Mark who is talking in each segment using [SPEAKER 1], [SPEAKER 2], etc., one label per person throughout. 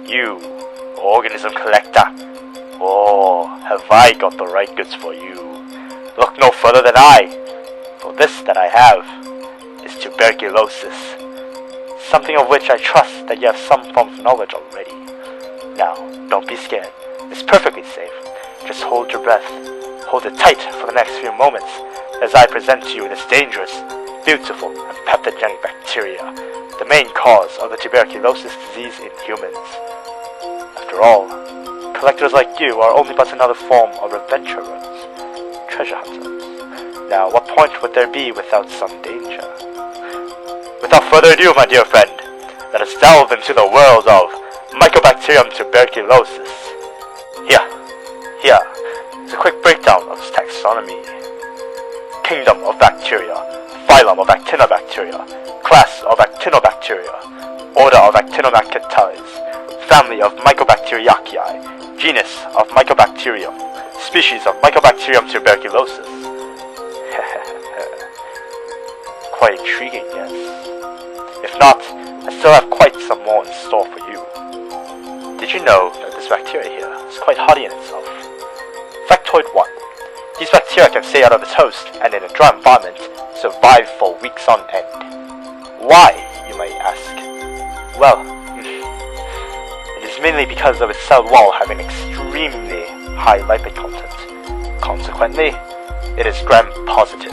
[SPEAKER 1] You, organism collector. Oh, have I got the right goods for you? Look no further than I, for this that I have is tuberculosis, something of which I trust that you have some form of knowledge already. Now, don't be scared. It's perfectly safe. Just hold your breath. Hold it tight for the next few moments as I present to you this dangerous, beautiful, and pathogenic bacteria, the main cause of the tuberculosis disease in humans. After all, collectors like you are only but another form of adventurers, treasure hunters. Now, what point would there be without some danger? Without further ado, my dear friend, let us delve into the world of Mycobacterium tuberculosis. Here is a quick breakdown of its taxonomy. Kingdom of bacteria, phylum of Actinobacteria, class of Actinobacteria, order of Actinomycetes, family of Mycobacteriaceae, genus of Mycobacterium, species of Mycobacterium tuberculosis. Quite intriguing, yes? If not, I still have quite some more in store for you. Did you know that this bacteria here is quite hardy in itself? Factoid 1. These bacteria can stay out of its host and in a dry environment survive for weeks on end. Why, you may ask? Well, it is mainly because of its cell wall having extremely high lipid content. Consequently, it is gram-positive.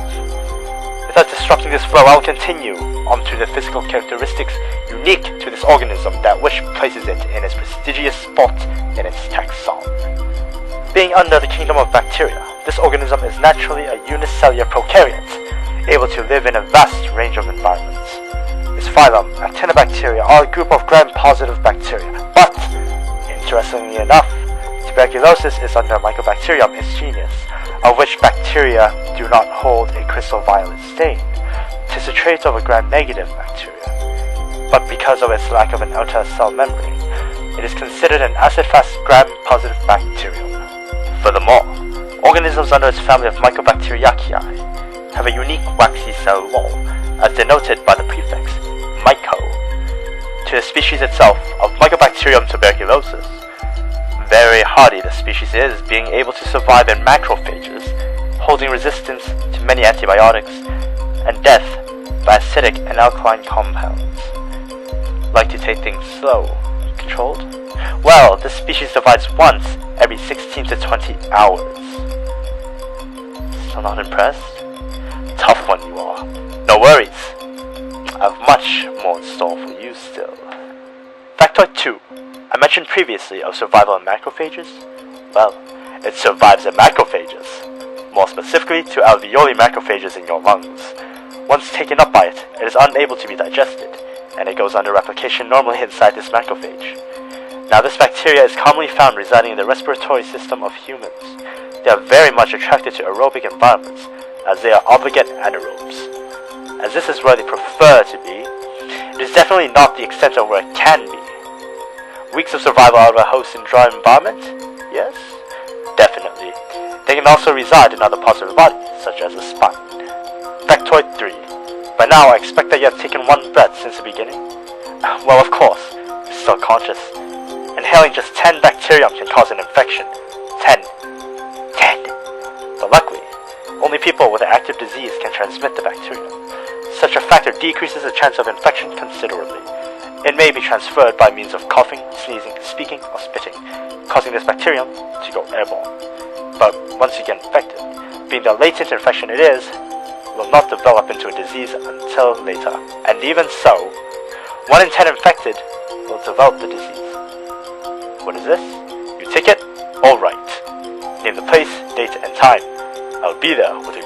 [SPEAKER 1] Without disrupting this flow, I will continue on to the physical characteristics unique to this organism that which places it in its prestigious spot in its taxon. Being under the kingdom of bacteria, this organism is naturally a unicellular prokaryote, able to live in a vast range of environments. Its phylum, Actinobacteria, are a group of gram-positive bacteria, but, interestingly enough, tuberculosis is under Mycobacterium, its genus, of which bacteria do not hold a crystal violet stain. It is a trait of a gram-negative bacteria, but because of its lack of an outer cell membrane, it is considered an acid-fast gram-positive bacterium. Furthermore, organisms under its family of Mycobacteriaceae have a unique waxy cell wall, as denoted by the prefix myco, to the species itself of Mycobacterium tuberculosis. Very hardy the species is, being able to survive in macrophages, holding resistance to many antibiotics, and death by acidic and alkaline compounds. Like to take things slow, controlled? Well, this species divides once every 16 to 20 hours. Still not impressed? Tough one you are. No worries. I have much more in store for you still. Factoid 2. I mentioned previously of survival in macrophages. Well, it survives in macrophages. More specifically to alveoli macrophages in your lungs. Once taken up by it, it is unable to be digested, and it goes under replication normally inside this macrophage. Now, this bacteria is commonly found residing in the respiratory system of humans. They are very much attracted to aerobic environments, as they are obligate anaerobes. As this is where they prefer to be, it is definitely not the extent of where it can be. Weeks of survival out of a host in dry environment? Yes, definitely. They can also reside in other parts of the body, such as the spine. Factoid 3. By now, I expect that you have taken one breath since the beginning. Well, of course, you're still conscious. Inhaling just 10 bacterium can cause an infection. 10. But luckily, only people with an active disease can transmit the bacterium. Such a factor decreases the chance of infection considerably. It may be transferred by means of coughing, sneezing, speaking, or spitting, causing this bacterium to go airborne. But once you get infected, being the latent infection it is, will not develop into a disease until later. And even so, 1 in 10 infected will develop the disease. What is this? Your ticket? Alright. Name the place, date, and time. I'll be there with a